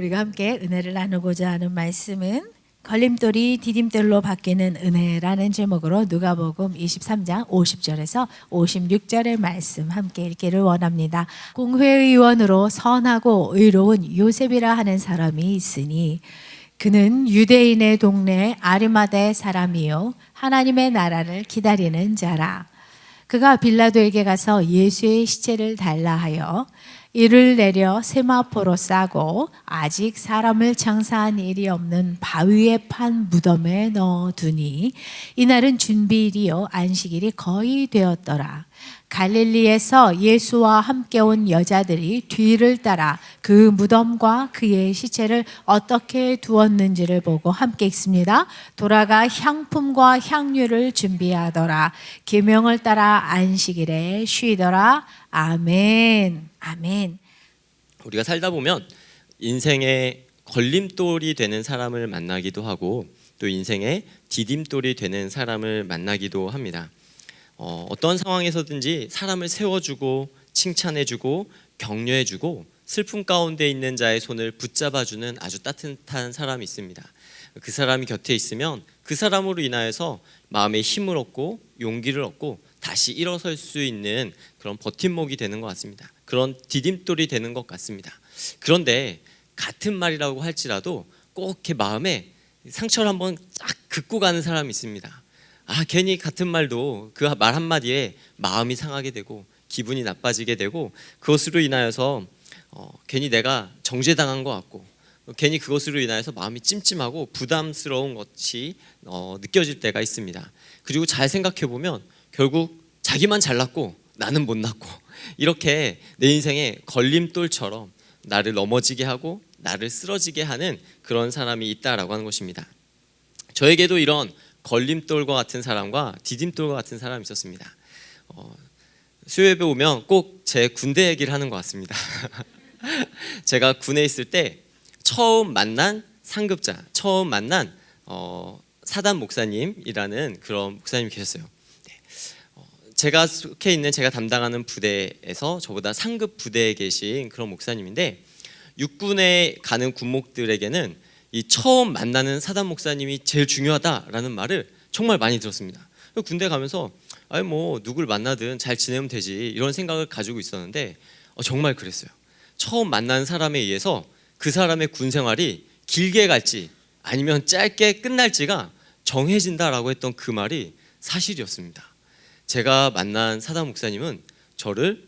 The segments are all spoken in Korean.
우리가 함께 은혜를 나누고자 하는 말씀은 걸림돌이 디딤돌로 바뀌는 은혜라는 제목으로 누가복음 23장 50절에서 56절의 말씀 함께 읽기를 원합니다. 공회의원으로 선하고 의로운 요셉이라 하는 사람이 있으니 그는 유대인의 동네 아리마대 사람이요 하나님의 나라를 기다리는 자라. 그가 빌라도에게 가서 예수의 시체를 달라 하여 이를 내려 세마포로 싸고 아직 사람을 장사한 일이 없는 바위에 판 무덤에 넣어두니 이날은 준비일이요 안식일이 거의 되었더라. 갈릴리에서 예수와 함께 온 여자들이 뒤를 따라 그 무덤과 그의 시체를 어떻게 두었는지를 보고 함께 읽습니다. 돌아가 향품과 향유를 준비하더라. 계명을 따라 안식일에 쉬더라. 아멘. 아멘. 우리가 살다 보면 인생의 걸림돌이 되는 사람을 만나기도 하고 또 인생의 디딤돌이 되는 사람을 만나기도 합니다. 어떤 상황에서든지 사람을 세워주고 칭찬해주고 격려해주고 슬픔 가운데 있는 자의 손을 붙잡아주는 아주 따뜻한 사람이 있습니다. 그 사람이 곁에 있으면 그 사람으로 인하여서 마음의 힘을 얻고 용기를 얻고 다시 일어설 수 있는 그런 버팀목이 되는 것 같습니다. 그런 디딤돌이 되는 것 같습니다. 그런데 같은 말이라고 할지라도 꼭 이렇게 마음에 상처를 한번 쫙 긋고 가는 사람이 있습니다. 괜히 같은 말도 그 말 한마디에 마음이 상하게 되고 기분이 나빠지게 되고 그것으로 인하여서 괜히 내가 정죄당한 것 같고 괜히 그것으로 인하여서 마음이 찜찜하고 부담스러운 것이 느껴질 때가 있습니다. 그리고 잘 생각해 보면 결국 자기만 잘났고 나는 못났고 이렇게 내 인생의 걸림돌처럼 나를 넘어지게 하고 나를 쓰러지게 하는 그런 사람이 있다라고 하는 것입니다. 저에게도 이런 걸림돌과 같은 사람과 디딤돌과 같은 사람이 있었습니다. 수요예배 오면 꼭 제 군대 얘기를 하는 것 같습니다. 제가 군에 있을 때 처음 만난 상급자, 처음 만난 사단 목사님이라는 그런 목사님이 계셨어요. 제가 속해 있는 제가 담당하는 부대에서 저보다 상급 부대에 계신 그런 목사님인데 육군에 가는 군목들에게는 이 처음 만나는 사단 목사님이 제일 중요하다라는 말을 정말 많이 들었습니다. 군대 가면서 뭐 누굴 만나든 잘 지내면 되지 이런 생각을 가지고 있었는데 정말 그랬어요. 처음 만난 사람에 의해서 그 사람의 군 생활이 길게 갈지 아니면 짧게 끝날지가 정해진다라고 했던 그 말이 사실이었습니다. 제가 만난 사단 목사님은 저를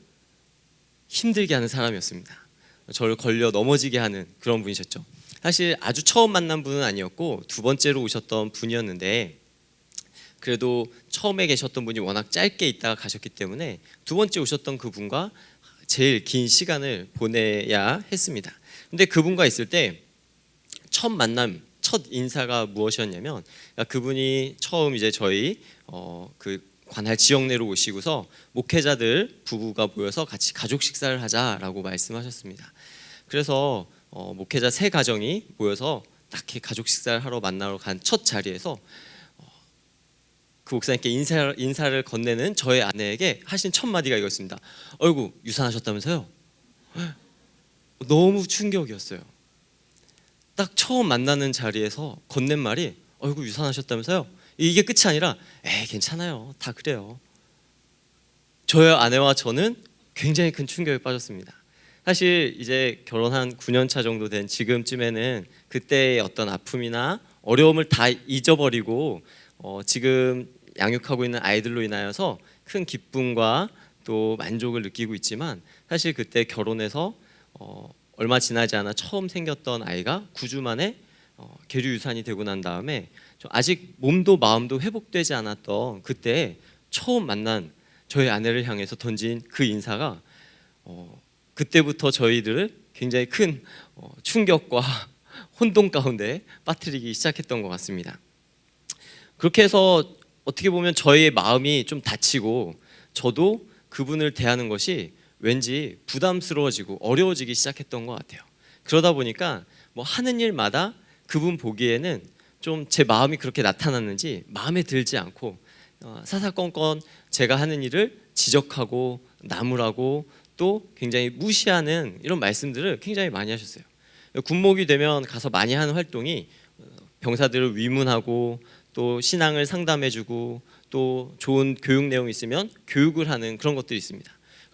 힘들게 하는 사람이었습니다. 저를 걸려 넘어지게 하는 그런 분이셨죠. 사실 아주 처음 만난 분은 아니었고 두 번째로 오셨던 분이었는데 그래도 처음에 계셨던 분이 워낙 짧게 있다가 가셨기 때문에 두 번째 오셨던 그분과 제일 긴 시간을 보내야 했습니다. 근데 그분과 있을 때 첫 만남, 첫 인사가 무엇이었냐면 그분이 처음 이제 저희 그 관할 지역 내로 오시고서 목회자들 부부가 모여서 같이 가족 식사를 하자라고 말씀하셨습니다. 그래서 목회자 세 가정이 모여서 딱 가족 식사를 하러 만나러 간 첫 자리에서 그 목사님께 인사를 건네는 저의 아내에게 하신 첫 마디가 이거였습니다. 어이구 유산하셨다면서요? 너무 충격이었어요. 딱 처음 만나는 자리에서 건넨 말이 어이구 유산하셨다면서요? 이게 끝이 아니라 괜찮아요. 다 그래요. 저의 아내와 저는 굉장히 큰 충격에 빠졌습니다. 사실 이제 결혼한 9년 차 정도 된 지금쯤에는 그때의 어떤 아픔이나 어려움을 다 잊어버리고 지금 양육하고 있는 아이들로 인하여서 큰 기쁨과 또 만족을 느끼고 있지만 사실 그때 결혼해서 얼마 지나지 않아 처음 생겼던 아이가 9주 만에 계류 유산이 되고 난 다음에 아직 몸도 마음도 회복되지 않았던 그때 처음 만난 저희 아내를 향해서 던진 그 인사가 그때부터 저희들을 굉장히 큰 충격과 혼돈 가운데 빠뜨리기 시작했던 것 같습니다. 그렇게 해서 어떻게 보면 저의 마음이 좀 다치고 저도 그분을 대하는 것이 왠지 부담스러워지고 어려워지기 시작했던 것 같아요. 그러다 보니까 뭐 하는 일마다 그분 보기에는 좀 제 마음이 그렇게 나타났는지 마음에 들지 않고 사사건건 제가 하는 일을 지적하고 나무라고 또 굉장히 무시하는 이런 말씀들을 굉장히 많이 하셨어요. 군목이 되면 가서 많이 하는 활동이 병사들을 위문하고 또 신앙을 상담해주고 또 좋은 교육 내용이 있으면 교육을 하는 그런 것들이 있습니다.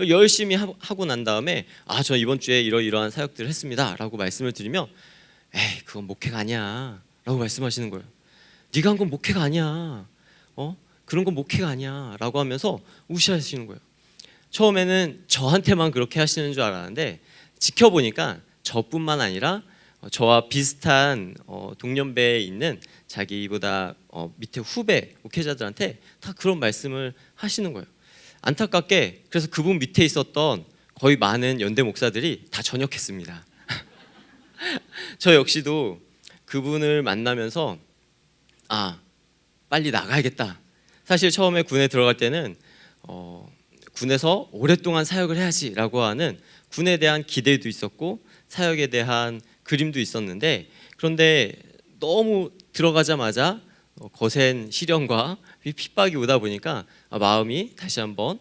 열심히 하고 난 다음에 저 이번 주에 이러이러한 사역들을 했습니다 라고 말씀을 드리면 에이 그건 목회가 아니야 라고 말씀하시는 거예요. 네가 한 건 목회가 아니야. 그런 건 목회가 아니야 라고 하면서 무시하시는 거예요. 처음에는 저한테만 그렇게 하시는 줄 알았는데 지켜보니까 저뿐만 아니라 저와 비슷한 동년배에 있는 자기보다 밑에 후배 목회자들한테 다 그런 말씀을 하시는 거예요. 안타깝게 그래서 그분 밑에 있었던 거의 많은 연대 목사들이 다 전역했습니다. 저 역시도 그분을 만나면서 빨리 나가야겠다. 사실 처음에 군에 들어갈 때는 군에서 오랫동안 사역을 해야지라고 하는 군에 대한 기대도 있었고 사역에 대한 그림도 있었는데 그런데 너무 들어가자마자 거센 시련과 핍박이 오다 보니까 마음이 다시 한번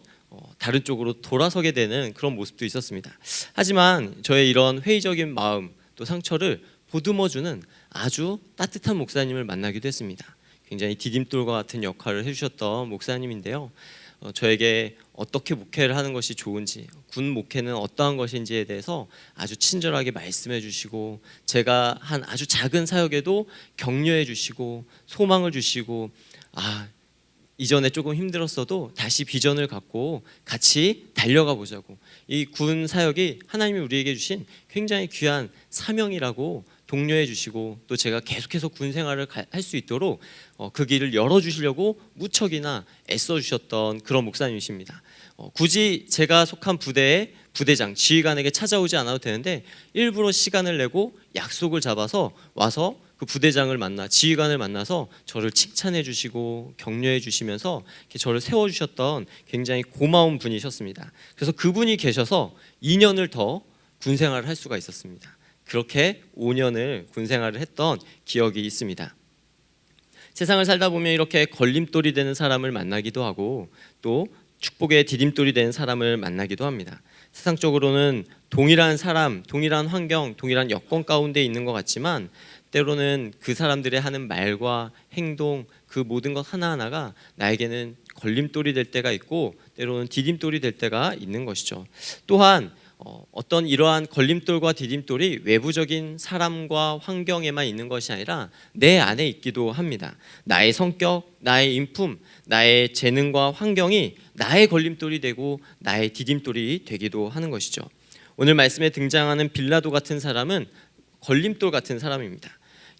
다른 쪽으로 돌아서게 되는 그런 모습도 있었습니다. 하지만 저의 이런 회의적인 마음 또 상처를 보듬어주는 아주 따뜻한 목사님을 만나기도 했습니다. 굉장히 디딤돌과 같은 역할을 해주셨던 목사님인데요. 저에게 어떻게 목회를 하는 것이 좋은지, 군 목회는 어떠한 것인지에 대해서 아주 친절하게 말씀해 주시고 제가 한 아주 작은 사역에도 격려해 주시고 소망을 주시고 이전에 조금 힘들었어도 다시 비전을 갖고 같이 달려가 보자고, 이 군 사역이 하나님이 우리에게 주신 굉장히 귀한 사명이라고 독려해 주시고 또 제가 계속해서 군 생활을 할 수 있도록 그 길을 열어주시려고 무척이나 애써 주셨던 그런 목사님이십니다. 굳이 제가 속한 부대의 부대장, 지휘관에게 찾아오지 않아도 되는데 일부러 시간을 내고 약속을 잡아서 와서 그 부대장을 만나 지휘관을 만나서 저를 칭찬해 주시고 격려해 주시면서 이렇게 저를 세워 주셨던 굉장히 고마운 분이셨습니다. 그래서 그분이 계셔서 2년을 더 군 생활을 할 수가 있었습니다. 그렇게 5년을 군 생활을 했던 기억이 있습니다. 세상을 살다 보면 이렇게 걸림돌이 되는 사람을 만나기도 하고 또 축복의 디딤돌이 되는 사람을 만나기도 합니다. 세상적으로는 동일한 사람, 동일한 환경, 동일한 여건 가운데 있는 것 같지만 때로는 그 사람들의 하는 말과 행동, 그 모든 것 하나하나가 나에게는 걸림돌이 될 때가 있고 때로는 디딤돌이 될 때가 있는 것이죠. 또한 어떤 이러한 걸림돌과 디딤돌이 외부적인 사람과 환경에만 있는 것이 아니라 내 안에 있기도 합니다. 나의 성격, 나의 인품, 나의 재능과 환경이 나의 걸림돌이 되고 나의 디딤돌이 되기도 하는 것이죠. 오늘 말씀에 등장하는 빌라도 같은 사람은 걸림돌 같은 사람입니다.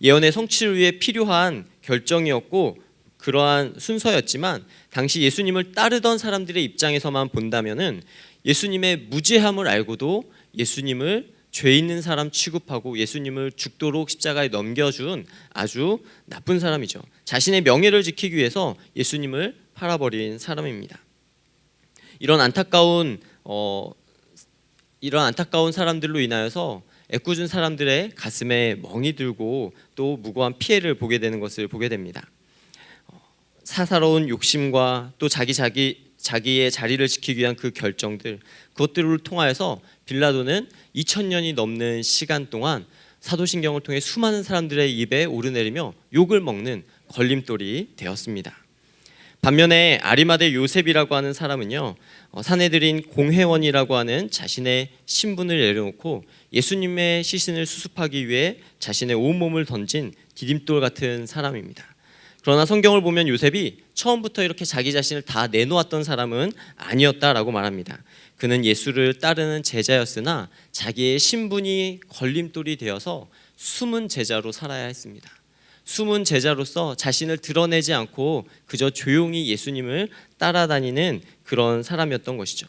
예언의 성취를 위해 필요한 결정이었고 그러한 순서였지만 당시 예수님을 따르던 사람들의 입장에서만 본다면은 예수님의 무죄함을 알고도 예수님을 죄 있는 사람 취급하고 예수님을 죽도록 십자가에 넘겨준 아주 나쁜 사람이죠. 자신의 명예를 지키기 위해서 예수님을 팔아버린 사람입니다. 이런 안타까운 사람들로 인하여서 애꿎은 사람들의 가슴에 멍이 들고 또 무고한 피해를 보게 되는 것을 보게 됩니다. 사사로운 욕심과 또 자기의 자리를 지키기 위한 그 결정들, 그것들을 통하여서 빌라도는 2000년이 넘는 시간 동안 사도신경을 통해 수많은 사람들의 입에 오르내리며 욕을 먹는 걸림돌이 되었습니다. 반면에 아리마대 요셉이라고 하는 사람은요, 사내들인 공회원이라고 하는 자신의 신분을 내려놓고 예수님의 시신을 수습하기 위해 자신의 온몸을 던진 디딤돌 같은 사람입니다. 그러나 성경을 보면 요셉이 처음부터 이렇게 자기 자신을 다 내놓았던 사람은 아니었다라고 말합니다. 그는 예수를 따르는 제자였으나 자기의 신분이 걸림돌이 되어서 숨은 제자로 살아야 했습니다. 숨은 제자로서 자신을 드러내지 않고 그저 조용히 예수님을 따라다니는 그런 사람이었던 것이죠.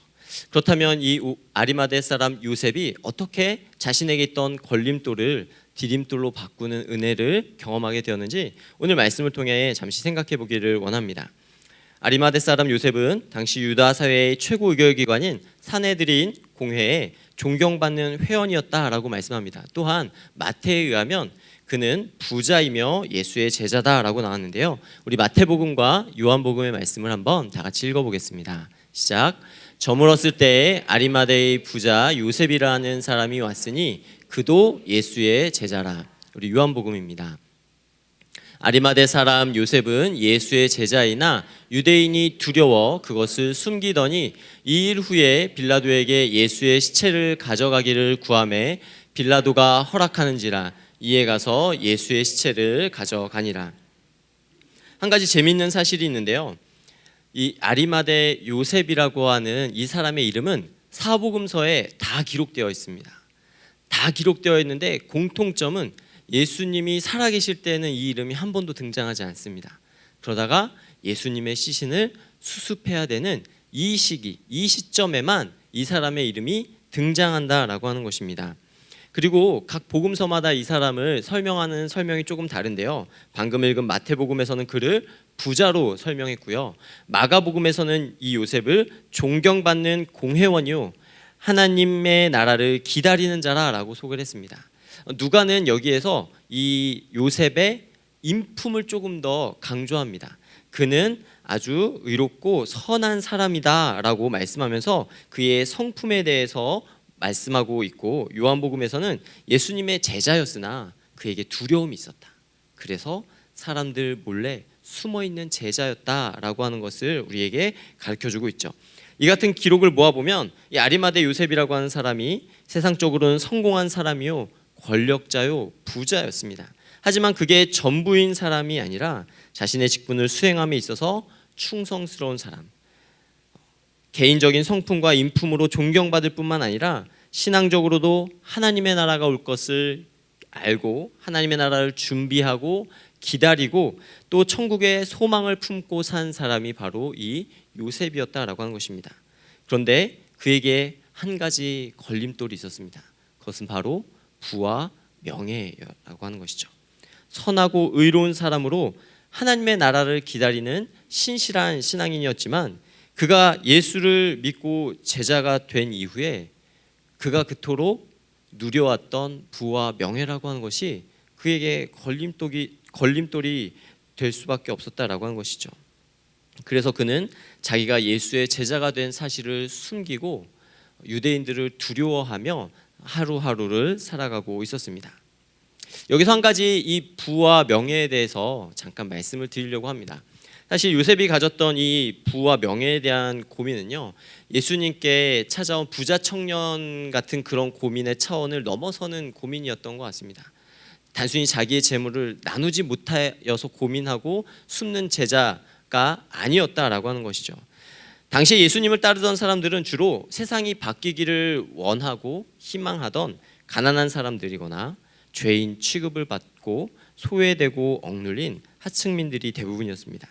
그렇다면 이 아리마대 사람 요셉이 어떻게 자신에게 있던 걸림돌을 디딤돌로 바꾸는 은혜를 경험하게 되었는지 오늘 말씀을 통해 잠시 생각해 보기를 원합니다. 아리마대 사람 요셉은 당시 유다 사회의 최고 의결기관인 사내들인 공회에 존경받는 회원이었다라고 말씀합니다. 또한 마태에 의하면 그는 부자이며 예수의 제자다라고 나왔는데요. 우리 마태복음과 요한복음의 말씀을 한번 다 같이 읽어보겠습니다. 시작. 저물었을 때에 아리마대의 부자 요셉이라는 사람이 왔으니 그도 예수의 제자라. 우리 요한복음입니다. 아리마대 사람 요셉은 예수의 제자이나 유대인이 두려워 그것을 숨기더니 2일 후에 빌라도에게 예수의 시체를 가져가기를 구하매 빌라도가 허락하는지라. 이에 가서 예수의 시체를 가져가니라. 한 가지 재미있는 사실이 있는데요. 이 아리마대 요셉이라고 하는 이 사람의 이름은 사복음서에 다 기록되어 있습니다. 다 기록되어 있는데 공통점은 예수님이 살아계실 때는 이 이름이 한 번도 등장하지 않습니다. 그러다가 예수님의 시신을 수습해야 되는 이 시기, 이 시점에만 이 사람의 이름이 등장한다라고 하는 것입니다. 그리고 각 복음서마다 이 사람을 설명하는 설명이 조금 다른데요. 방금 읽은 마태복음에서는 그를 부자로 설명했고요. 마가복음에서는 이 요셉을 존경받는 공회원이요 하나님의 나라를 기다리는 자라라고 소개를 했습니다. 누가는 여기에서 이 요셉의 인품을 조금 더 강조합니다. 그는 아주 의롭고 선한 사람이다라고 말씀하면서 그의 성품에 대해서 말씀하고 있고, 요한복음에서는 예수님의 제자였으나 그에게 두려움이 있었다. 그래서 사람들 몰래 숨어있는 제자였다라고 하는 것을 우리에게 가르쳐주고 있죠. 이 같은 기록을 모아보면 이 아리마대 요셉이라고 하는 사람이 세상적으로는 성공한 사람이요 권력자요 부자였습니다. 하지만 그게 전부인 사람이 아니라 자신의 직분을 수행함에 있어서 충성스러운 사람, 개인적인 성품과 인품으로 존경받을 뿐만 아니라 신앙적으로도 하나님의 나라가 올 것을 알고 하나님의 나라를 준비하고 기다리고 또 천국의 소망을 품고 산 사람이 바로 이 요셉이었다라고 하는 것입니다. 그런데 그에게 한 가지 걸림돌이 있었습니다. 그것은 바로 부와 명예라고 하는 것이죠. 선하고 의로운 사람으로 하나님의 나라를 기다리는 신실한 신앙인이었지만 그가 예수를 믿고 제자가 된 이후에 그가 그토록 누려왔던 부와 명예라고 하는 것이 그에게 걸림돌이 될 수밖에 없었다라고 하는 것이죠. 그래서 그는 자기가 예수의 제자가 된 사실을 숨기고 유대인들을 두려워하며 하루하루를 살아가고 있었습니다. 여기서 한 가지 이 부와 명예에 대해서 잠깐 말씀을 드리려고 합니다. 사실 요셉이 가졌던 이 부와 명예에 대한 고민은요, 예수님께 찾아온 부자 청년 같은 그런 고민의 차원을 넘어서는 고민이었던 것 같습니다. 단순히 자기의 재물을 나누지 못하여서 고민하고 숨는 제자가 아니었다라고 하는 것이죠. 당시 예수님을 따르던 사람들은 주로 세상이 바뀌기를 원하고 희망하던 가난한 사람들이거나 죄인 취급을 받고 소외되고 억눌린 하층민들이 대부분이었습니다.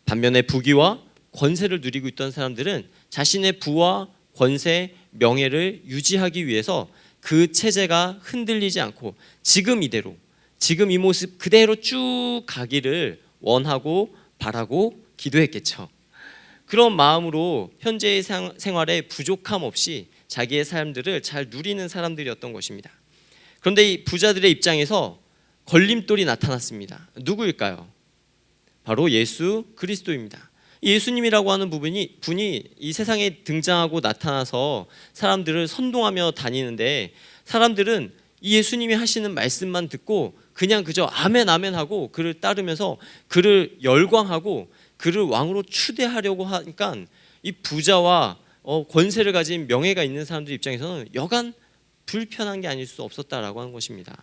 반면에 부귀와 권세를 누리고 있던 사람들은 자신의 부와 권세, 명예를 유지하기 위해서 그 체제가 흔들리지 않고 지금 이대로, 지금 이 모습 그대로 쭉 가기를 원하고 바라고 기도했겠죠. 그런 마음으로 현재의 생활에 부족함 없이 자기의 삶들을 잘 누리는 사람들이었던 것입니다. 그런데 이 부자들의 입장에서 걸림돌이 나타났습니다. 누구일까요? 바로 예수 그리스도입니다. 예수님이라고 하는 분이 이 세상에 등장하고 나타나서 사람들을 선동하며 다니는데 사람들은 이 예수님이 하시는 말씀만 듣고 그냥 그저 아멘 아멘 하고 그를 따르면서 그를 열광하고 그를 왕으로 추대하려고 하니까 이 부자와 권세를 가진 명예가 있는 사람들 입장에서는 여간 불편한 게 아닐 수 없었다라고 하는 것입니다.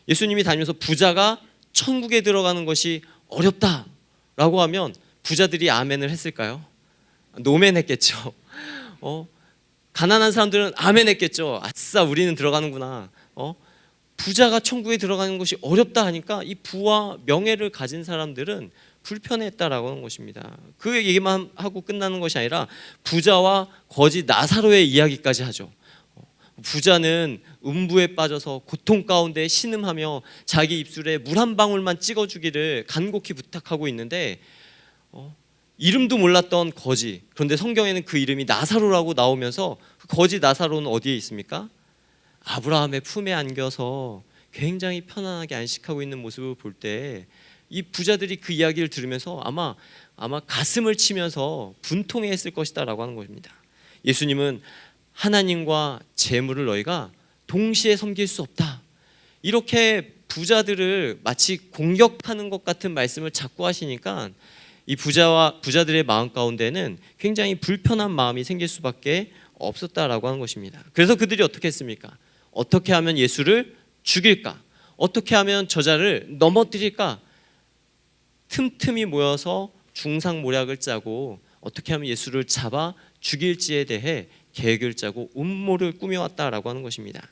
예수님이 다니면서 부자가 천국에 들어가는 것이 어렵다라고 하면 부자들이 아멘을 했을까요? 노멘했겠죠. 가난한 사람들은 아멘했겠죠. 아싸 우리는 들어가는구나. 부자가 천국에 들어가는 것이 어렵다 하니까 이 부와 명예를 가진 사람들은 불편했다라고 하는 것입니다. 그 얘기만 하고 끝나는 것이 아니라 부자와 거지 나사로의 이야기까지 하죠. 부자는 음부에 빠져서 고통 가운데 신음하며 자기 입술에 물 한 방울만 찍어주기를 간곡히 부탁하고 있는데 이름도 몰랐던 거지, 그런데 성경에는 그 이름이 나사로라고 나오면서 그 거지 나사로는 어디에 있습니까? 아브라함의 품에 안겨서 굉장히 편안하게 안식하고 있는 모습을 볼 때 이 부자들이 그 이야기를 들으면서 아마 가슴을 치면서 분통해했을 것이다라고 하는 것입니다. 예수님은 하나님과 재물을 너희가 동시에 섬길 수 없다. 이렇게 부자들을 마치 공격하는 것 같은 말씀을 자꾸 하시니까 이 부자들의 마음 가운데는 굉장히 불편한 마음이 생길 수밖에 없었다라고 하는 것입니다. 그래서 그들이 어떻게 했습니까? 어떻게 하면 예수를 죽일까? 어떻게 하면 저자를 넘어뜨릴까? 틈틈이 모여서 중상모략을 짜고 어떻게 하면 예수를 잡아 죽일지에 대해 계획을 짜고 음모를 꾸며왔다라고 하는 것입니다.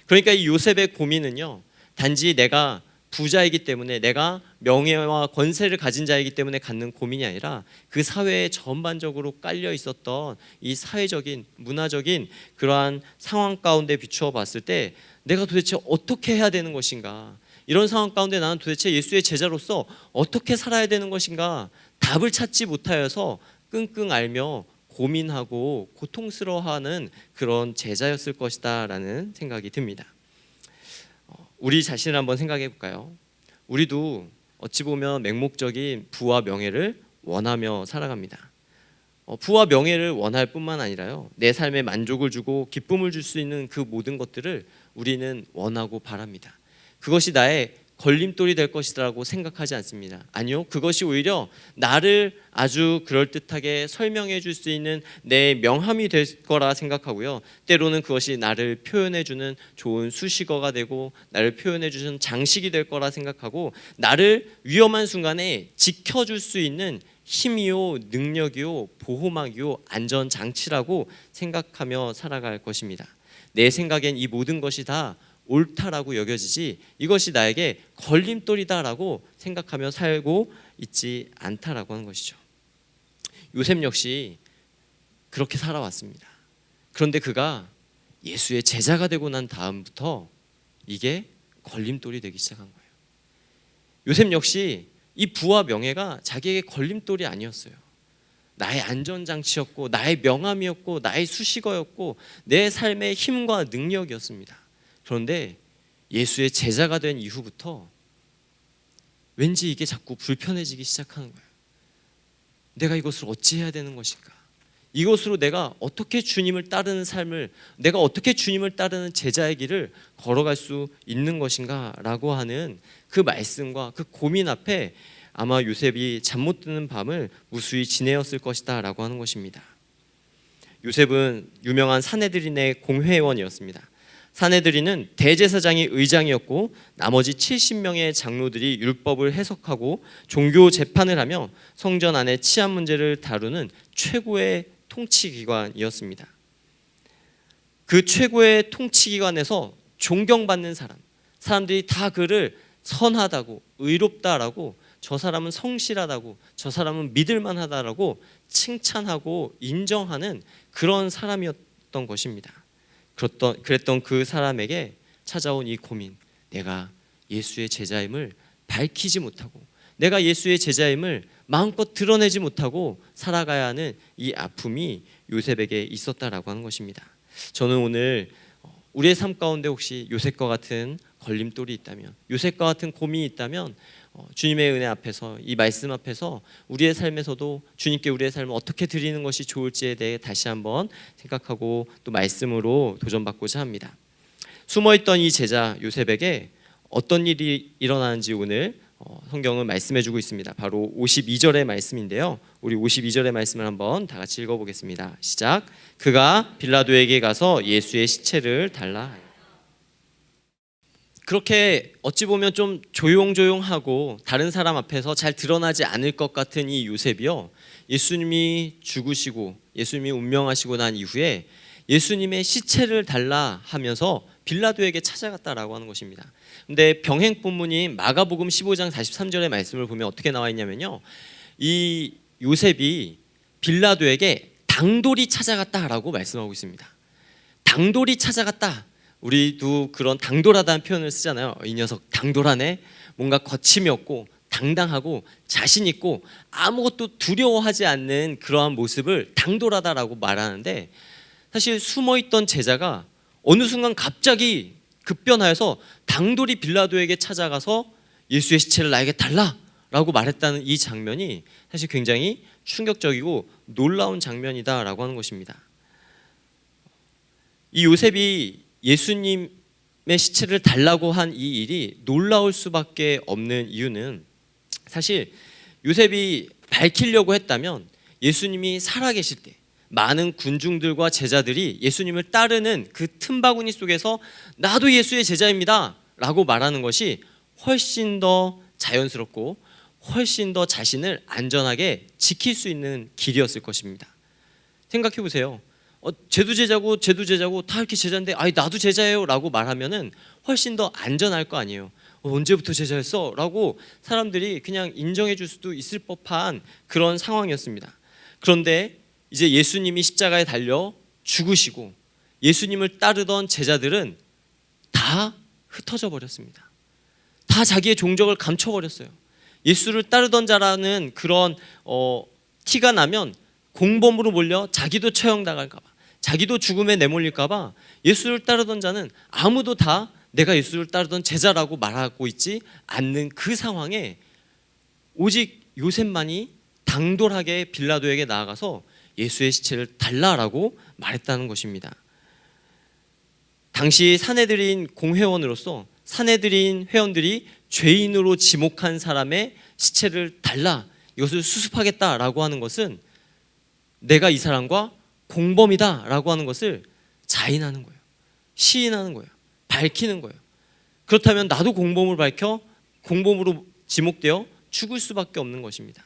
그러니까 이 요셉의 고민은요, 단지 내가 부자이기 때문에, 내가 명예와 권세를 가진 자이기 때문에 갖는 고민이 아니라 그 사회에 전반적으로 깔려 있었던 이 사회적인, 문화적인 그러한 상황 가운데 비추어 봤을 때 내가 도대체 어떻게 해야 되는 것인가, 이런 상황 가운데 나는 도대체 예수의 제자로서 어떻게 살아야 되는 것인가 답을 찾지 못하여서 끙끙 앓며 고민하고 고통스러워하는 그런 제자였을 것이다 라는 생각이 듭니다. 우리 자신을 한번 생각해 볼까요? 우리도 어찌 보면 맹목적인 부와 명예를 원하며 살아갑니다. 부와 명예를 원할 뿐만 아니라요, 내 삶에 만족을 주고 기쁨을 줄 수 있는 그 모든 것들을 우리는 원하고 바랍니다. 그것이 나의 걸림돌이 될 것이라고 생각하지 않습니다. 아니요, 그것이 오히려 나를 아주 그럴듯하게 설명해 줄 수 있는 내 명함이 될 거라 생각하고요, 때로는 그것이 나를 표현해 주는 좋은 수식어가 되고 나를 표현해 주는 장식이 될 거라 생각하고 나를 위험한 순간에 지켜줄 수 있는 힘이요, 능력이요, 보호막이요, 안전장치라고 생각하며 살아갈 것입니다. 내 생각엔 이 모든 것이 다 옳다라고 여겨지지 이것이 나에게 걸림돌이다라고 생각하며 살고 있지 않다라고 하는 것이죠. 요셉 역시 그렇게 살아왔습니다. 그런데 그가 예수의 제자가 되고 난 다음부터 이게 걸림돌이 되기 시작한 거예요. 요셉 역시 이 부와 명예가 자기에게 걸림돌이 아니었어요. 나의 안전장치였고 나의 명함이었고 나의 수식어였고 내 삶의 힘과 능력이었습니다. 그런데 예수의 제자가 된 이후부터 왠지 이게 자꾸 불편해지기 시작하는 거예요. 내가 이것을 어찌해야 되는 것인가? 이것으로 내가 어떻게 주님을 따르는 삶을, 내가 어떻게 주님을 따르는 제자의 길을 걸어갈 수 있는 것인가? 라고 하는 그 말씀과 그 고민 앞에 아마 요셉이 잠 못 드는 밤을 무수히 지내었을 것이다 라고 하는 것입니다. 요셉은 유명한 사내들인의 공회원이었습니다. 사내들인은 대제사장이 의장이었고 나머지 70명의 장로들이 율법을 해석하고 종교 재판을 하며 성전 안의 치안 문제를 다루는 최고의 통치기관이었습니다. 그 최고의 통치기관에서 존경받는 사람들이 다 그를 선하다고, 의롭다라고, 저 사람은 성실하다고, 저 사람은 믿을만하다라고 칭찬하고 인정하는 그런 사람이었던 것입니다. 그랬던 그 사람에게 찾아온 이 고민, 내가 예수의 제자임을 밝히지 못하고 내가 예수의 제자임을 마음껏 드러내지 못하고 살아가야 하는 이 아픔이 요셉에게 있었다라고 하는 것입니다. 저는 오늘 우리의 삶 가운데 혹시 요셉과 같은 걸림돌이 있다면, 요셉과 같은 고민이 있다면 주님의 은혜 앞에서, 이 말씀 앞에서 우리의 삶에서도 주님께 우리의 삶을 어떻게 드리는 것이 좋을지에 대해 다시 한번 생각하고 또 말씀으로 도전받고자 합니다. 숨어있던 이 제자 요셉에게 어떤 일이 일어나는지 오늘 성경은 말씀해주고 있습니다. 바로 52절의 말씀인데요, 우리 52절의 말씀을 한번 다 같이 읽어보겠습니다. 시작. 그가 빌라도에게 가서 예수의 시체를 달라 하였다. 그렇게 어찌 보면 좀 조용조용하고 다른 사람 앞에서 잘 드러나지 않을 것 같은 이 요셉이요, 예수님이 죽으시고 예수님이 운명하시고 난 이후에 예수님의 시체를 달라 하면서 빌라도에게 찾아갔다라고 하는 것입니다. 근데 병행 본문인 마가복음 15장 43절의 말씀을 보면 어떻게 나와 있냐면요, 이 요셉이 빌라도에게 당돌이 찾아갔다라고 말씀하고 있습니다. 당돌이 찾아갔다. 우리도 그런 당돌하다는 표현을 쓰잖아요. 이 녀석 당돌하네. 뭔가 거침이 없고 당당하고 자신 있고 아무것도 두려워하지 않는 그러한 모습을 당돌하다라고 말하는데, 사실 숨어있던 제자가 어느 순간 갑자기 급변하여서 당돌이 빌라도에게 찾아가서 예수의 시체를 나에게 달라라고 말했다는 이 장면이 사실 굉장히 충격적이고 놀라운 장면이다라고 하는 것입니다. 이 요셉이 예수님의 시체를 달라고 한 이 일이 놀라울 수밖에 없는 이유는 사실 요셉이 밝히려고 했다면 예수님이 살아계실 때 많은 군중들과 제자들이 예수님을 따르는 그 틈바구니 속에서 나도 예수의 제자입니다 라고 말하는 것이 훨씬 더 자연스럽고 훨씬 더 자신을 안전하게 지킬 수 있는 길이었을 것입니다. 생각해 보세요. 쟤도 제자고 다 이렇게 제자인데 아이 나도 제자예요 라고 말하면은 훨씬 더 안전할 거 아니에요. 언제부터 제자였어? 라고 사람들이 그냥 인정해 줄 수도 있을 법한 그런 상황이었습니다. 그런데 이제 예수님이 십자가에 달려 죽으시고 예수님을 따르던 제자들은 다 흩어져 버렸습니다. 다 자기의 종적을 감춰버렸어요. 예수를 따르던 자라는 그런 티가 나면 공범으로 몰려 자기도 처형당할까 봐, 자기도 죽음에 내몰릴까 봐 예수를 따르던 자는 아무도 다 내가 예수를 따르던 제자라고 말하고 있지 않는 그 상황에 오직 요셉만이 당돌하게 빌라도에게 나아가서 예수의 시체를 달라라고 말했다는 것입니다. 당시 사내들인 공회원으로서 사내들인 회원들이 죄인으로 지목한 사람의 시체를 달라, 이것을 수습하겠다라고 하는 것은 내가 이 사람과 공범이다라고 하는 것을 자인하는 거예요. 시인하는 거예요. 밝히는 거예요. 그렇다면 나도 공범을 밝혀 공범으로 지목되어 죽을 수밖에 없는 것입니다.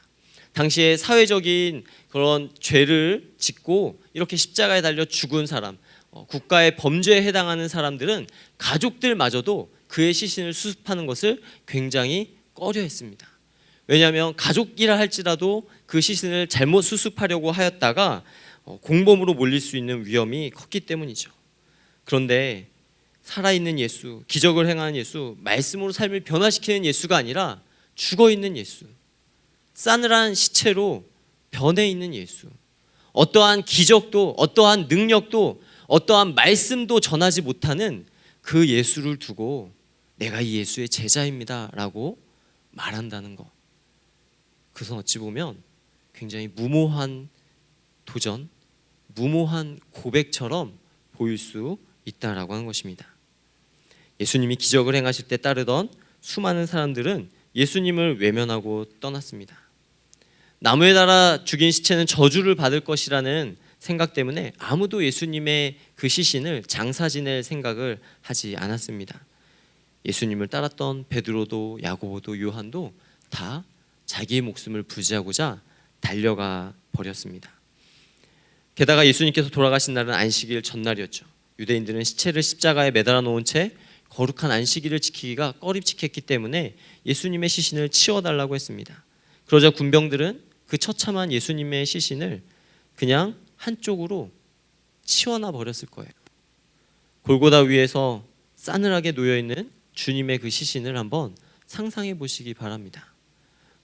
당시에 사회적인 그런 죄를 짓고 이렇게 십자가에 달려 죽은 사람, 국가의 범죄에 해당하는 사람들은 가족들마저도 그의 시신을 수습하는 것을 굉장히 꺼려했습니다. 왜냐하면 가족이라 할지라도 그 시신을 잘못 수습하려고 하였다가 공범으로 몰릴 수 있는 위험이 컸기 때문이죠. 그런데 살아있는 예수, 기적을 행하는 예수, 말씀으로 삶을 변화시키는 예수가 아니라 죽어있는 예수, 싸늘한 시체로 변해 있는 예수, 어떠한 기적도 어떠한 능력도 어떠한 말씀도 전하지 못하는 그 예수를 두고 내가 이 예수의 제자입니다 라고 말한다는 것, 그것은 어찌 보면 굉장히 무모한 도전, 무모한 고백처럼 보일 수 있다라고 하는 것입니다. 예수님이 기적을 행하실 때 따르던 수많은 사람들은 예수님을 외면하고 떠났습니다. 나무에 달아 죽인 시체는 저주를 받을 것이라는 생각 때문에 아무도 예수님의 그 시신을 장사 지낼 생각을 하지 않았습니다. 예수님을 따랐던 베드로도 야고보도 요한도 다 자기의 목숨을 부지하고자 달려가 버렸습니다. 게다가 예수님께서 돌아가신 날은 안식일 전날이었죠. 유대인들은 시체를 십자가에 매달아 놓은 채 거룩한 안식일을 지키기가 꺼림칙했기 때문에 예수님의 시신을 치워달라고 했습니다. 그러자 군병들은 그 처참한 예수님의 시신을 그냥 한쪽으로 치워놔 버렸을 거예요. 골고다 위에서 싸늘하게 놓여있는 주님의 그 시신을 한번 상상해 보시기 바랍니다.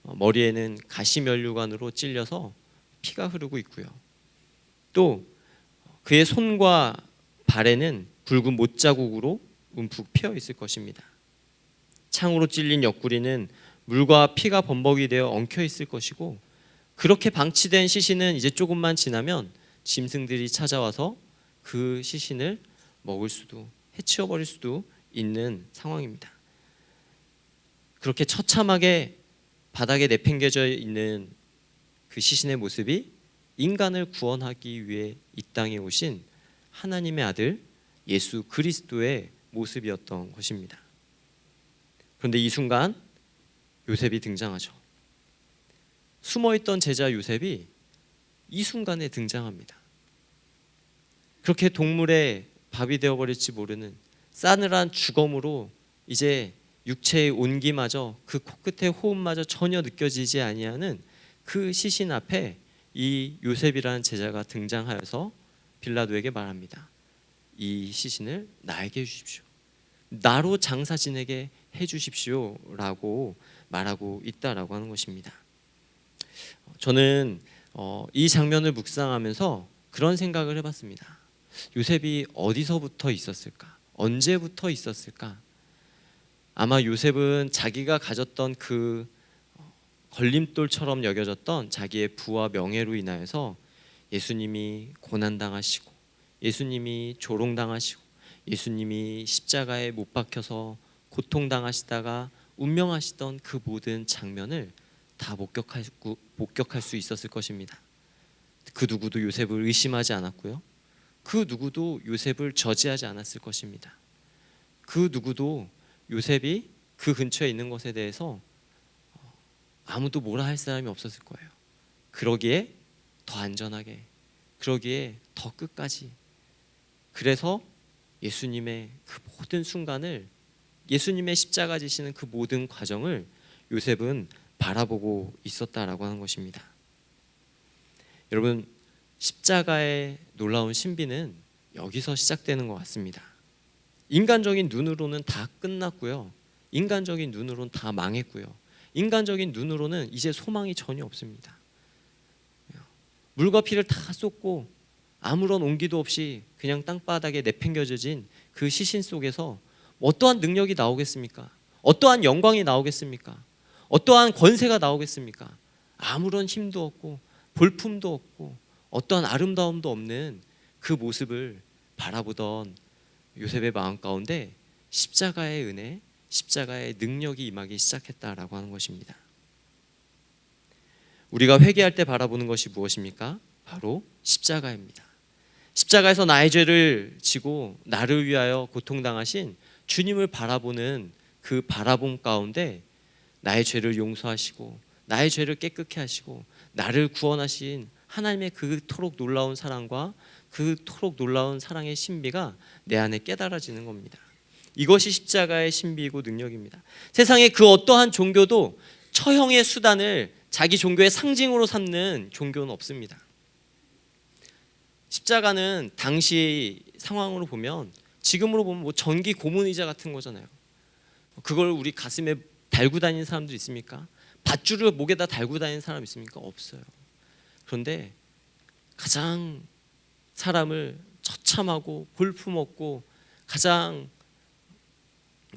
머리에는 가시면류관으로 찔려서 피가 흐르고 있고요. 또 그의 손과 발에는 붉은 못자국으로 움푹 피어 있을 것입니다. 창으로 찔린 옆구리는 물과 피가 범벅이 되어 엉켜 있을 것이고, 그렇게 방치된 시신은 이제 조금만 지나면 짐승들이 찾아와서 그 시신을 먹을 수도, 해치워 버릴 수도 있는 상황입니다. 그렇게 처참하게 바닥에 내팽개져 있는 그 시신의 모습이 인간을 구원하기 위해 이 땅에 오신 하나님의 아들 예수 그리스도의 모습이었던 것입니다. 그런데 이 순간 요셉이 등장하죠. 숨어있던 제자 요셉이 이 순간에 등장합니다. 그렇게 동물의 밥이 되어버릴지 모르는 싸늘한 죽음으로 이제 육체의 온기마저, 그 코끝의 호흡마저 전혀 느껴지지 아니하는 그 시신 앞에 이 요셉이라는 제자가 등장하여서 빌라도에게 말합니다. 이 시신을 나에게 주십시오. 나로 장사 지내게 해주십시오 라고 말하고 있다라고 하는 것입니다. 저는 이 장면을 묵상하면서 그런 생각을 해봤습니다. 요셉이 어디서부터 있었을까? 언제부터 있었을까? 아마 요셉은 자기가 가졌던 그 걸림돌처럼 여겨졌던 자기의 부와 명예로 인하여서 예수님이 고난당하시고, 예수님이 조롱당하시고, 예수님이 십자가에 못 박혀서 고통당하시다가 운명하시던 그 모든 장면을 다 목격할 수 있었을 것입니다. 그 누구도 요셉을 의심하지 않았고요. 그 누구도 요셉을 저지하지 않았을 것입니다. 그 누구도 요셉이 그 근처에 있는 것에 대해서 아무도 뭐라 할 사람이 없었을 거예요. 그러기에 더 안전하게, 그러기에 더 끝까지. 그래서 예수님의 그 모든 순간을, 예수님의 십자가 지시는 그 모든 과정을 요셉은 바라보고 있었다라고 하는 것입니다. 여러분, 십자가의 놀라운 신비는 여기서 시작되는 것 같습니다. 인간적인 눈으로는 다 끝났고요. 인간적인 눈으로는 다 망했고요. 인간적인 눈으로는 이제 소망이 전혀 없습니다. 물과 피를 다 쏟고 아무런 온기도 없이 그냥 땅바닥에 내팽겨져진 그 시신 속에서 어떠한 능력이 나오겠습니까? 어떠한 영광이 나오겠습니까? 어떠한 권세가 나오겠습니까? 아무런 힘도 없고 볼품도 없고 어떠한 아름다움도 없는 그 모습을 바라보던 요셉의 마음 가운데 십자가의 은혜, 십자가의 능력이 임하기 시작했다라고 하는 것입니다. 우리가 회개할 때 바라보는 것이 무엇입니까? 바로 십자가입니다. 십자가에서 나의 죄를 지고 나를 위하여 고통당하신 주님을 바라보는 그 바라봄 가운데 나의 죄를 용서하시고 나의 죄를 깨끗게 하시고 나를 구원하신 하나님의 그토록 놀라운 사랑과 그토록 놀라운 사랑의 신비가 내 안에 깨달아지는 겁니다. 이것이 십자가의 신비이고 능력입니다. 세상에 그 어떠한 종교도 처형의 수단을 자기 종교의 상징으로 삼는 종교는 없습니다. 십자가는 당시 상황으로 보면, 지금으로 보면 뭐 전기 고문 의자 같은 거잖아요. 그걸 우리 가슴에 달고 다니는 사람들 있습니까? 밧줄을 목에다 달고 다니는 사람 있습니까? 없어요. 그런데 가장 사람을 처참하고 볼품없고 가장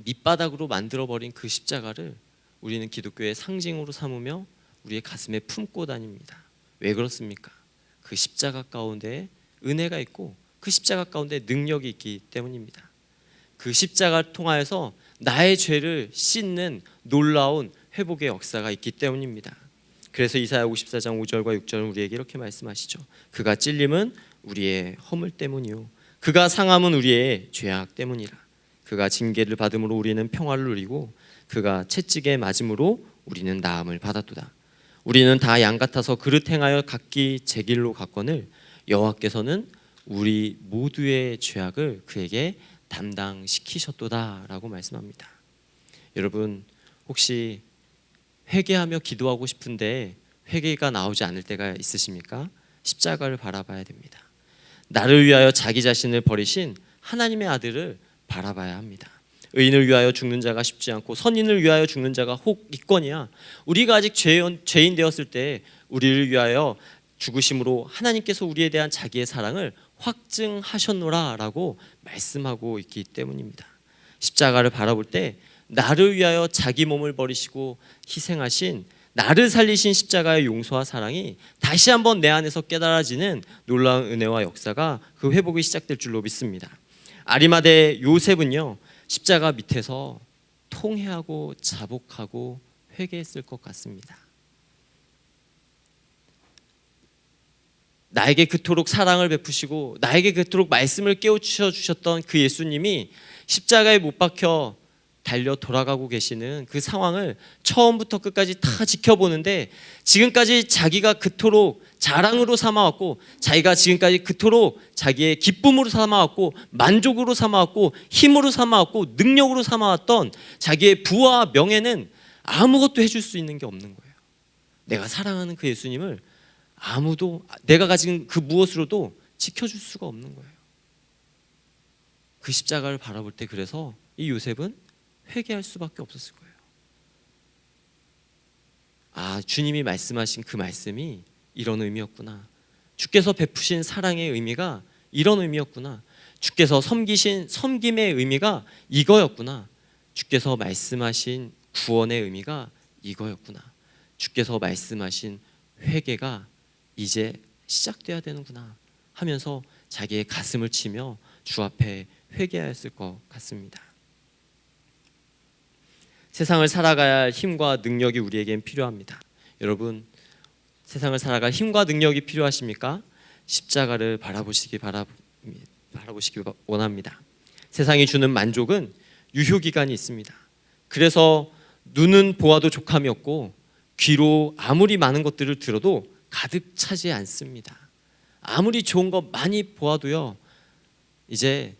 밑바닥으로 만들어버린 그 십자가를 우리는 기독교의 상징으로 삼으며 우리의 가슴에 품고 다닙니다. 왜 그렇습니까? 그 십자가 가운데 은혜가 있고 그 십자가 가운데 능력이 있기 때문입니다. 그 십자가를 통하여서 나의 죄를 씻는 놀라운 회복의 역사가 있기 때문입니다. 그래서 이사야 54장 5절과 6절은 우리에게 이렇게 말씀하시죠. 그가 찔림은 우리의 허물 때문이요 그가 상함은 우리의 죄악 때문이라. 그가 징계를 받음으로 우리는 평화를 누리고 그가 채찍에 맞음으로 우리는 나음을 받았도다. 우리는 다 양 같아서 그릇 행하여 각기 제 길로 갔거늘 여호와께서는 우리 모두의 죄악을 그에게 담당시키셨도다라고 말씀합니다. 여러분, 혹시 회개하며 기도하고 싶은데 회개가 나오지 않을 때가 있으십니까? 십자가를 바라봐야 됩니다. 나를 위하여 자기 자신을 버리신 하나님의 아들을 바라봐야 합니다. 의인을 위하여 죽는 자가 쉽지 않고 선인을 위하여 죽는 자가 혹 있거니와. 우리가 아직 죄인 되었을 때 우리를 위하여 죽으심으로 하나님께서 우리에 대한 자기의 사랑을 확증하셨노라라고 말씀하고 있기 때문입니다. 십자가를 바라볼 때 나를 위하여 자기 몸을 버리시고 희생하신, 나를 살리신 십자가의 용서와 사랑이 다시 한번 내 안에서 깨달아지는 놀라운 은혜와 역사가 그 회복이 시작될 줄로 믿습니다. 아리마대 요셉은요, 십자가 밑에서 통회하고 자복하고 회개했을 것 같습니다. 나에게 그토록 사랑을 베푸시고 나에게 그토록 말씀을 깨우쳐 주셨던 그 예수님이 십자가에 못 박혀 달려 돌아가고 계시는 그 상황을 처음부터 끝까지 다 지켜보는데, 지금까지 자기가 그토록 자랑으로 삼아왔고 자기가 지금까지 그토록 자기의 기쁨으로 삼아왔고 만족으로 삼아왔고 힘으로 삼아왔고 능력으로 삼아왔던 자기의 부와 명예는 아무것도 해줄 수 있는 게 없는 거예요. 내가 사랑하는 그 예수님을 아무도, 내가 가진 그 무엇으로도 지켜줄 수가 없는 거예요. 그 십자가를 바라볼 때 그래서 이 요셉은 회개할 수밖에 없었을 거예요. 아, 주님이 말씀하신 그 말씀이 이런 의미였구나. 주께서 베푸신 사랑의 의미가 이런 의미였구나. 주께서 섬기신 섬김의 의미가 이거였구나. 주께서 말씀하신 구원의 의미가 이거였구나. 주께서 말씀하신 회개가 이제 시작돼야 되는구나 하면서 자기의 가슴을 치며 주 앞에 회개하였을 것 같습니다. 세상을 살아가야 할 힘과 능력이 우리에겐 필요합니다. 여러분, 세상을 살아갈 힘과 능력이 필요하십니까? 십자가를 바라보시기 원합니다. 세상이 주는 만족은 유효기간이 있습니다. 그래서 눈은 보아도 족함이 없고 귀로 아무리 많은 것들을 들어도 가득 차지 않습니다. 아무리 좋은 것 많이 보아도요, 이제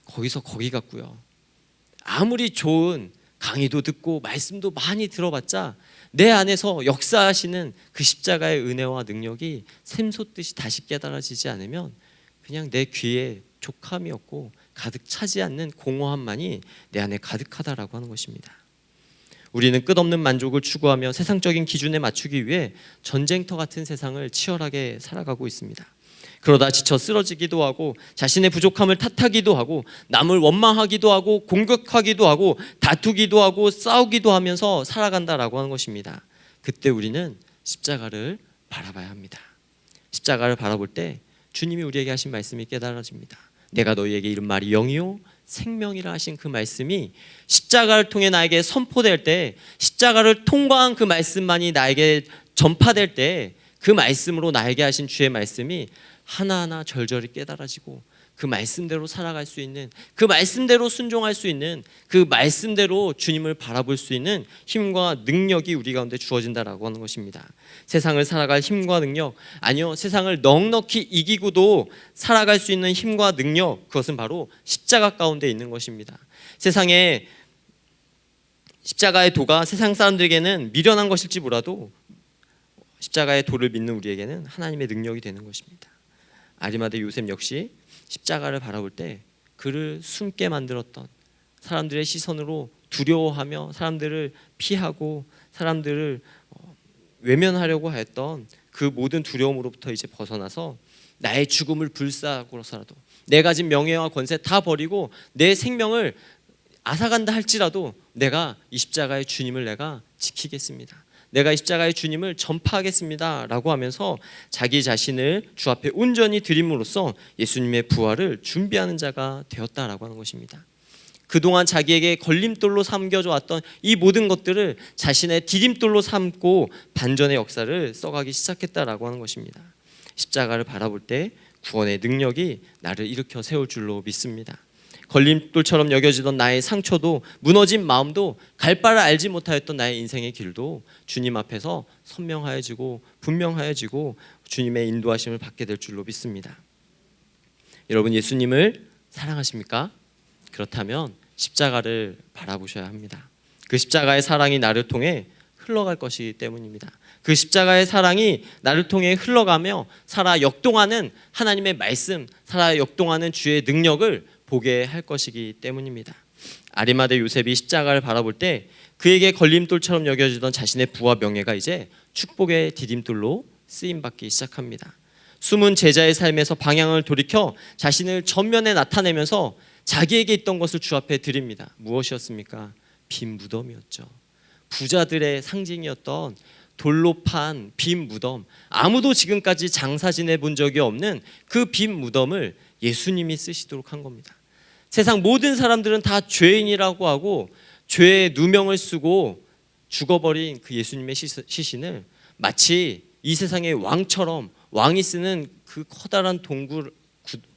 거기서 거기 같고요. 아무리 좋은 강의도 듣고 말씀도 많이 들어봤자 내 안에서 역사하시는 그 십자가의 은혜와 능력이 샘솟듯이 다시 깨달아지지 않으면 그냥 내 귀에 족함이 없고 가득 차지 않는 공허함만이 내 안에 가득하다라고 하는 것입니다. 우리는 끝없는 만족을 추구하며 세상적인 기준에 맞추기 위해 전쟁터 같은 세상을 치열하게 살아가고 있습니다. 그러다 지쳐 쓰러지기도 하고 자신의 부족함을 탓하기도 하고 남을 원망하기도 하고 공격하기도 하고 다투기도 하고 싸우기도 하면서 살아간다라고 하는 것입니다. 그때 우리는 십자가를 바라봐야 합니다. 십자가를 바라볼 때 주님이 우리에게 하신 말씀이 깨달아집니다. 내가 너희에게 이른 말이 영이요 생명이라 하신 그 말씀이 십자가를 통해 나에게 선포될 때, 십자가를 통과한 그 말씀만이 나에게 전파될 때 그 말씀으로 나에게 하신 주의 말씀이 하나하나 절절히 깨달아지고 그 말씀대로 살아갈 수 있는, 그 말씀대로 순종할 수 있는, 그 말씀대로 주님을 바라볼 수 있는 힘과 능력이 우리 가운데 주어진다라고 하는 것입니다. 세상을 살아갈 힘과 능력, 아니요, 세상을 넉넉히 이기고도 살아갈 수 있는 힘과 능력, 그것은 바로 십자가 가운데 있는 것입니다. 세상에 십자가의 도가 세상 사람들에게는 미련한 것일지 몰라도 십자가의 도를 믿는 우리에게는 하나님의 능력이 되는 것입니다. 아리마대 요셉 역시 십자가를 바라볼 때 그를 숨게 만들었던, 사람들의 시선으로 두려워하며 사람들을 피하고 사람들을 외면하려고 했던 그 모든 두려움으로부터 이제 벗어나서 나의 죽음을 불사하고서라도 내 가진 명예와 권세 다 버리고 내 생명을 앗아간다 할지라도 내가 이 십자가의 주님을 내가 지키겠습니다. 내가 이 십자가의 주님을 전파하겠습니다 라고 하면서 자기 자신을 주 앞에 온전히 드림으로써 예수님의 부활을 준비하는 자가 되었다라고 하는 것입니다. 그동안 자기에게 걸림돌로 삼겨져 왔던 이 모든 것들을 자신의 디딤돌로 삼고 반전의 역사를 써가기 시작했다라고 하는 것입니다. 십자가를 바라볼 때 구원의 능력이 나를 일으켜 세울 줄로 믿습니다. 걸림돌처럼 여겨지던 나의 상처도, 무너진 마음도, 갈 바를 알지 못하였던 나의 인생의 길도 주님 앞에서 선명하여지고 분명하여지고 주님의 인도하심을 받게 될 줄로 믿습니다. 여러분, 예수님을 사랑하십니까? 그렇다면 십자가를 바라보셔야 합니다. 그 십자가의 사랑이 나를 통해 흘러갈 것이기 때문입니다. 그 십자가의 사랑이 나를 통해 흘러가며 살아 역동하는 하나님의 말씀, 살아 역동하는 주의 능력을 보게 할 것이기 때문입니다. 아리마대 요셉이 십자가를 바라볼 때 그에게 걸림돌처럼 여겨지던 자신의 부와 명예가 이제 축복의 디딤돌로 쓰임받기 시작합니다. 숨은 제자의 삶에서 방향을 돌이켜 자신을 전면에 나타내면서 자기에게 있던 것을 주 앞에 드립니다. 무엇이었습니까? 빈 무덤이었죠. 부자들의 상징이었던 돌로 판 빈 무덤, 아무도 지금까지 장사 지내본 적이 없는 그 빈 무덤을 예수님이 쓰시도록 한 겁니다. 세상 모든 사람들은 다 죄인이라고 하고 죄의 누명을 쓰고 죽어버린 그 예수님의 시신을 마치 이 세상의 왕처럼, 왕이 쓰는 그 커다란 동굴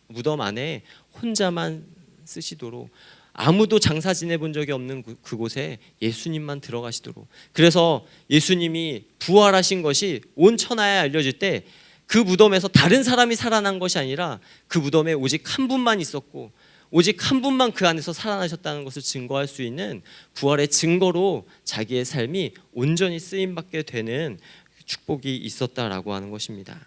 무덤 안에 혼자만 쓰시도록, 아무도 장사 지내본 적이 없는 그곳에 예수님만 들어가시도록, 그래서 예수님이 부활하신 것이 온 천하에 알려질 때 그 무덤에서 다른 사람이 살아난 것이 아니라 그 무덤에 오직 한 분만 있었고 오직 한 분만 그 안에서 살아나셨다는 것을 증거할 수 있는 부활의 증거로 자기의 삶이 온전히 쓰임받게 되는 축복이 있었다라고 하는 것입니다.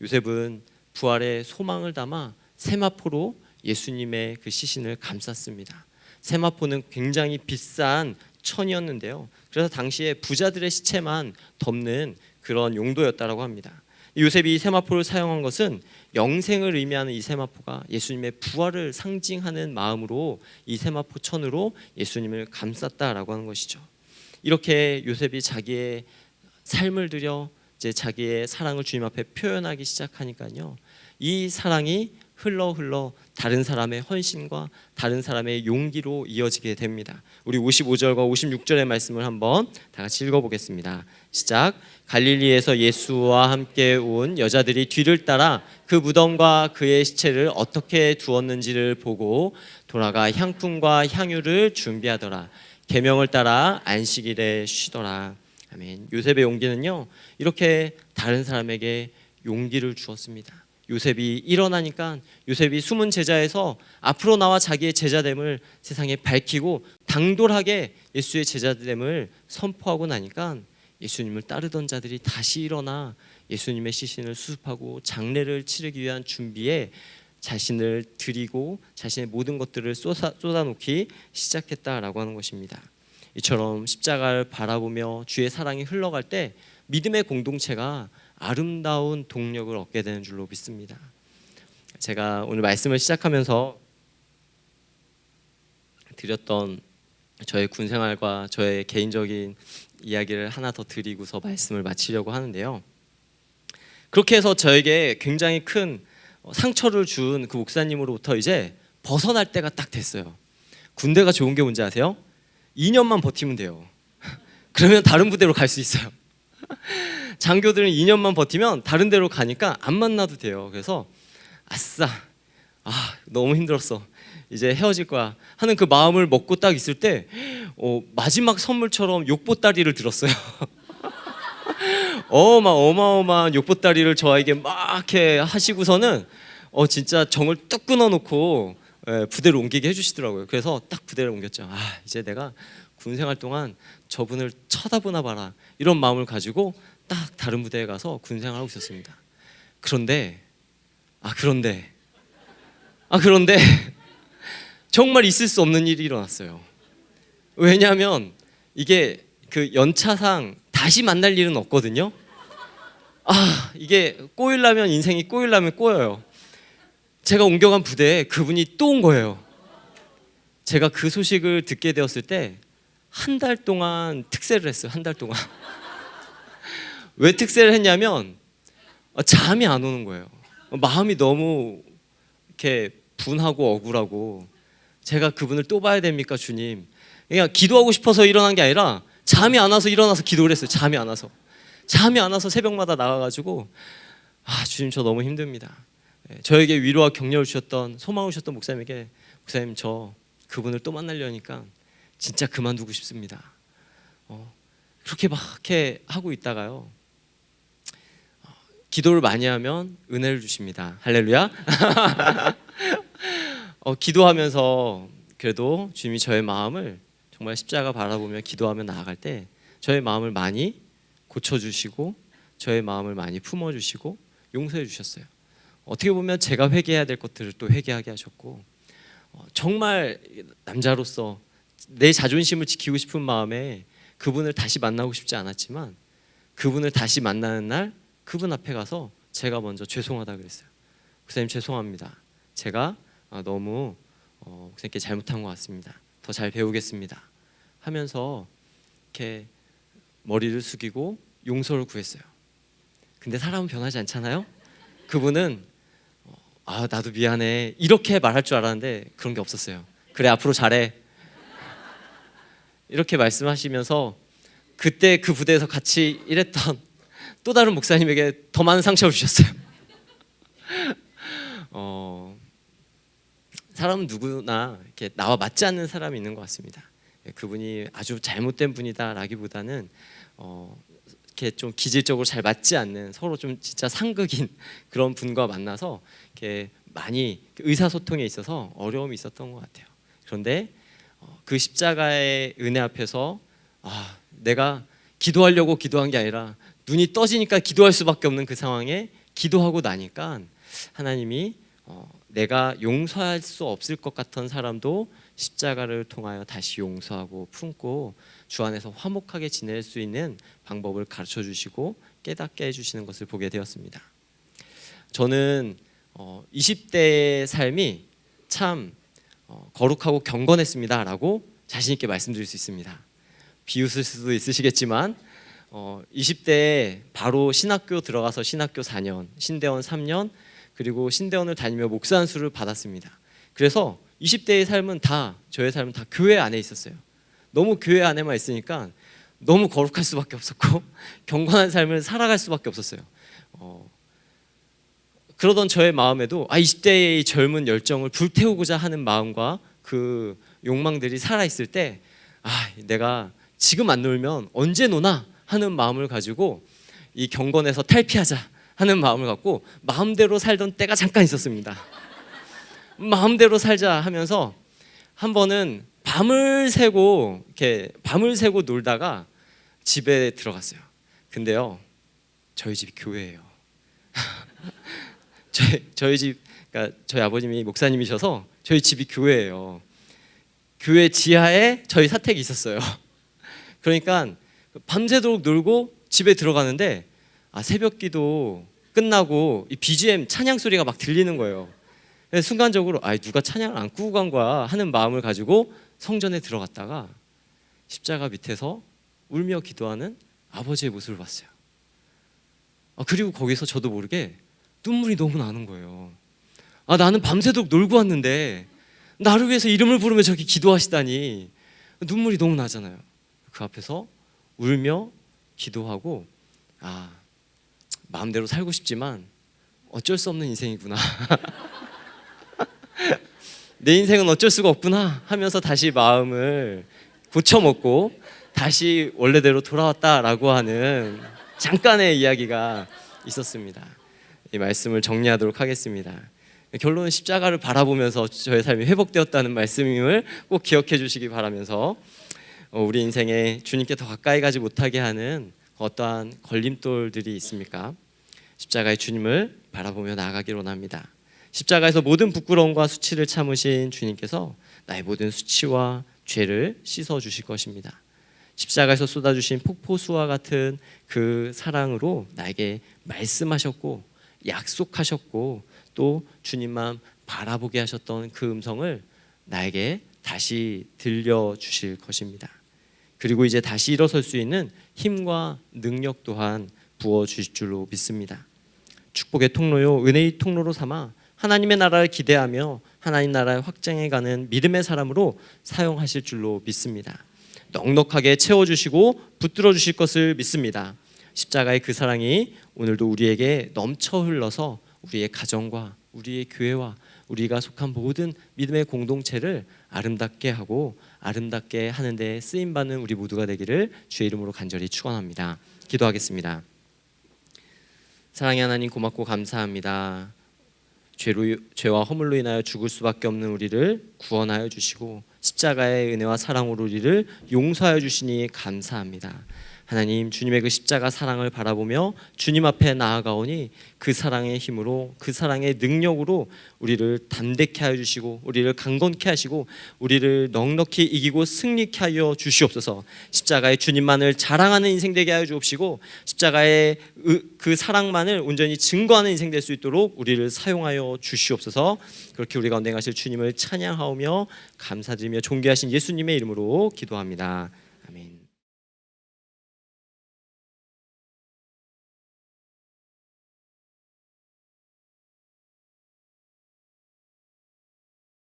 요셉은 부활의 소망을 담아 세마포로 예수님의 그 시신을 감쌌습니다. 세마포는 굉장히 비싼 천이었는데요. 그래서 당시에 부자들의 시체만 덮는 그런 용도였다라고 합니다. 요셉이 이 세마포를 사용한 것은 영생을 의미하는 이 세마포가 예수님의 부활을 상징하는 마음으로 이 세마포 천으로 예수님을 감쌌다라고 하는 것이죠. 이렇게 요셉이 자기의 삶을 들여 이제 자기의 사랑을 주님 앞에 표현하기 시작하니까요, 이 사랑이 흘러 다른 사람의 헌신과 다른 사람의 용기로 이어지게 됩니다. 우리 55절과 56절의 말씀을 한번 다 같이 읽어보겠습니다. 시작. 갈릴리에서 예수와 함께 온 여자들이 뒤를 따라 그 무덤과 그의 시체를 어떻게 두었는지를 보고 돌아가 향품과 향유를 준비하더라. 계명을 따라 안식일에 쉬더라. 아멘. 요셉의 용기는요, 이렇게 다른 사람에게 용기를 주었습니다. 요셉이 일어나니까 요셉이 숨은 제자에서 앞으로 나와 자기의 제자됨을 세상에 밝히고 당돌하게 예수의 제자됨을 선포하고 나니까 예수님을 따르던 자들이 다시 일어나 예수님의 시신을 수습하고 장례를 치르기 위한 준비에 자신을 드리고 자신의 모든 것들을 쏟아놓기 시작했다라고 하는 것입니다. 이처럼 십자가를 바라보며 주의 사랑이 흘러갈 때 믿음의 공동체가 아름다운 동력을 얻게 되는 줄로 믿습니다. 제가 오늘 말씀을 시작하면서 드렸던 저의 군 생활과 저의 개인적인 이야기를 하나 더 드리고서 말씀을 마치려고 하는데요. 그렇게 해서 저에게 굉장히 큰 상처를 준 그 목사님으로부터 이제 벗어날 때가 딱 됐어요. 군대가 좋은 게 뭔지 아세요? 2년만 버티면 돼요. 그러면 다른 부대로 갈 수 있어요. 장교들은 2년만 버티면 다른 데로 가니까 안 만나도 돼요. 그래서 아싸, 너무 힘들었어, 이제 헤어질 거야 하는 그 마음을 먹고 딱 있을 때 마지막 선물처럼 욕보따리를 들었어요. 어마어마한 욕보따리를 저에게 막 이렇게 하시고서는 진짜 정을 뚝 끊어놓고 부대를 옮기게 해주시더라고요. 그래서 딱 부대를 옮겼죠. 이제 내가 군생활 동안 저분을 쳐다보나 봐라, 이런 마음을 가지고 딱 다른 부대에 가서 군생활하고 있었습니다. 그런데 정말 있을 수 없는 일이 일어났어요. 왜냐하면 이게 그 연차상 다시 만날 일은 없거든요. 이게 꼬이려면 인생이 꼬이려면 꼬여요. 제가 옮겨간 부대에 그분이 또 온 거예요. 제가 그 소식을 듣게 되었을 때 한 달 동안 특세를 했어요. 한 달 동안. 왜 특세를 했냐면 잠이 안 오는 거예요. 마음이 너무 이렇게 분하고 억울하고, 제가 그분을 또 봐야 됩니까 주님? 그냥 기도하고 싶어서 일어난 게 아니라 잠이 안 와서 일어나서 기도를 했어요. 잠이 안 와서 새벽마다 나가가지고 주님, 저 너무 힘듭니다. 저에게 위로와 격려를 주셨던, 소망을 주셨던 목사님에게, 목사님, 저 그분을 또 만나려니까 진짜 그만두고 싶습니다. 그렇게 막 이렇게 하고 있다가요, 기도를 많이 하면 은혜를 주십니다. 할렐루야. 기도하면서 그래도 주님이 저의 마음을 정말 십자가 바라보며 기도하며 나아갈 때 저의 마음을 많이 고쳐주시고 저의 마음을 많이 품어주시고 용서해 주셨어요. 어떻게 보면 제가 회개해야 될 것들을 또 회개하게 하셨고, 정말 남자로서 내 자존심을 지키고 싶은 마음에 그분을 다시 만나고 싶지 않았지만, 그분을 다시 만나는 날 그분 앞에 가서 제가 먼저 죄송하다 그랬어요. 목사님, 죄송합니다. 제가 너무 목사님께 잘못한 것 같습니다. 더 잘 배우겠습니다 하면서 이렇게 머리를 숙이고 용서를 구했어요. 근데 사람은 변하지 않잖아요. 그분은 나도 미안해 이렇게 말할 줄 알았는데 그런 게 없었어요. 그래, 앞으로 잘해 이렇게 말씀하시면서 그때 그 부대에서 같이 일했던 또 다른 목사님에게 더 많은 상처를 주셨어요. 사람은 누구나 이렇게 나와 맞지 않는 사람이 있는 것 같습니다. 그분이 아주 잘못된 분이다라기보다는 이렇게 좀 기질적으로 잘 맞지 않는, 서로 좀 진짜 상극인 그런 분과 만나서 이렇게 많이 의사소통에 있어서 어려움이 있었던 것 같아요. 그런데 그 십자가의 은혜 앞에서 내가 기도하려고 기도한 게 아니라 눈이 떠지니까 기도할 수밖에 없는 그 상황에 기도하고 나니까 하나님이 내가 용서할 수 없을 것 같은 사람도 십자가를 통하여 다시 용서하고 품고 주 안에서 화목하게 지낼 수 있는 방법을 가르쳐 주시고 깨닫게 해주시는 것을 보게 되었습니다. 저는 20대의 삶이 참 거룩하고 경건했습니다 라고 자신 있게 말씀드릴 수 있습니다. 비웃을 수도 있으시겠지만 20대에 바로 신학교 들어가서 신학교 4년, 신대원 3년, 그리고 신대원을 다니며 목사 안수를 받았습니다. 그래서 20대의 삶은 다, 저의 삶은 다 교회 안에 있었어요. 너무 교회 안에만 있으니까 너무 거룩할 수밖에 없었고 경건한 삶을 살아갈 수밖에 없었어요. 그러던 저의 마음에도 20대의 젊은 열정을 불태우고자 하는 마음과 그 욕망들이 살아있을 때 내가 지금 안 놀면 언제 노나 하는 마음을 가지고 이 경건에서 탈피하자 하는 마음을 갖고 마음대로 살던 때가 잠깐 있었습니다. 마음대로 살자 하면서 한 번은 밤을 새고 놀다가 집에 들어갔어요. 근데요, 저희 집이 교회예요. 저희 집, 그러니까 저희 아버님이 목사님이셔서 저희 집이 교회예요. 교회 지하에 저희 사택이 있었어요. 그러니까 밤새도록 놀고 집에 들어가는데 새벽기도 끝나고 이 BGM 찬양 소리가 막 들리는 거예요. 그래서 순간적으로 누가 찬양을 안 끄고 간 거야 하는 마음을 가지고 성전에 들어갔다가 십자가 밑에서 울며 기도하는 아버지의 모습을 봤어요. 그리고 거기서 저도 모르게 눈물이 너무 나는 거예요. 나는 밤새도록 놀고 왔는데 나를 위해서 이름을 부르며 저기 기도하시다니 눈물이 너무 나잖아요. 그 앞에서 울며 기도하고 마음대로 살고 싶지만 어쩔 수 없는 인생이구나. 내 인생은 어쩔 수가 없구나 하면서 다시 마음을 고쳐먹고 다시 원래대로 돌아왔다라고 하는 잠깐의 이야기가 있었습니다. 이 말씀을 정리하도록 하겠습니다. 결론은 십자가를 바라보면서 저의 삶이 회복되었다는 말씀임을 꼭 기억해 주시기 바라면서 우리 인생에 주님께 더 가까이 가지 못하게 하는 어떠한 걸림돌들이 있습니까? 십자가의 주님을 바라보며 나아가기를 원합니다. 십자가에서 모든 부끄러움과 수치를 참으신 주님께서 나의 모든 수치와 죄를 씻어 주실 것입니다. 십자가에서 쏟아주신 폭포수와 같은 그 사랑으로 나에게 말씀하셨고 약속하셨고 또 주님만 바라보게 하셨던 그 음성을 나에게 다시 들려주실 것입니다. 그리고 이제 다시 일어설 수 있는 힘과 능력 또한 부어주실 줄로 믿습니다. 축복의 통로요 은혜의 통로로 삼아 하나님의 나라를 기대하며 하나님 나라를 확장해가는 믿음의 사람으로 사용하실 줄로 믿습니다. 넉넉하게 채워주시고 붙들어주실 것을 믿습니다. 십자가의 그 사랑이 오늘도 우리에게 넘쳐 흘러서 우리의 가정과 우리의 교회와 우리가 속한 모든 믿음의 공동체를 아름답게 하고 아름답게 하는 데 쓰임받는 우리 모두가 되기를 주의 이름으로 간절히 축원합니다. 기도하겠습니다. 사랑의 하나님 고맙고 감사합니다. 죄와 허물로 인하여 죽을 수밖에 없는 우리를 구원하여 주시고 십자가의 은혜와 사랑으로 우리를 용서하여 주시니 감사합니다. 하나님, 주님의 그 십자가 사랑을 바라보며 주님 앞에 나아가오니 그 사랑의 힘으로 그 사랑의 능력으로 우리를 담대케 하여 주시고 우리를 강건케 하시고 우리를 넉넉히 이기고 승리케 하여 주시옵소서. 십자가의 주님만을 자랑하는 인생 되게 하여 주옵시고 십자가의 그 사랑만을 온전히 증거하는 인생 될 수 있도록 우리를 사용하여 주시옵소서. 그렇게 우리 가운데 가실 주님을 찬양하오며 감사드리며 존귀하신 예수님의 이름으로 기도합니다.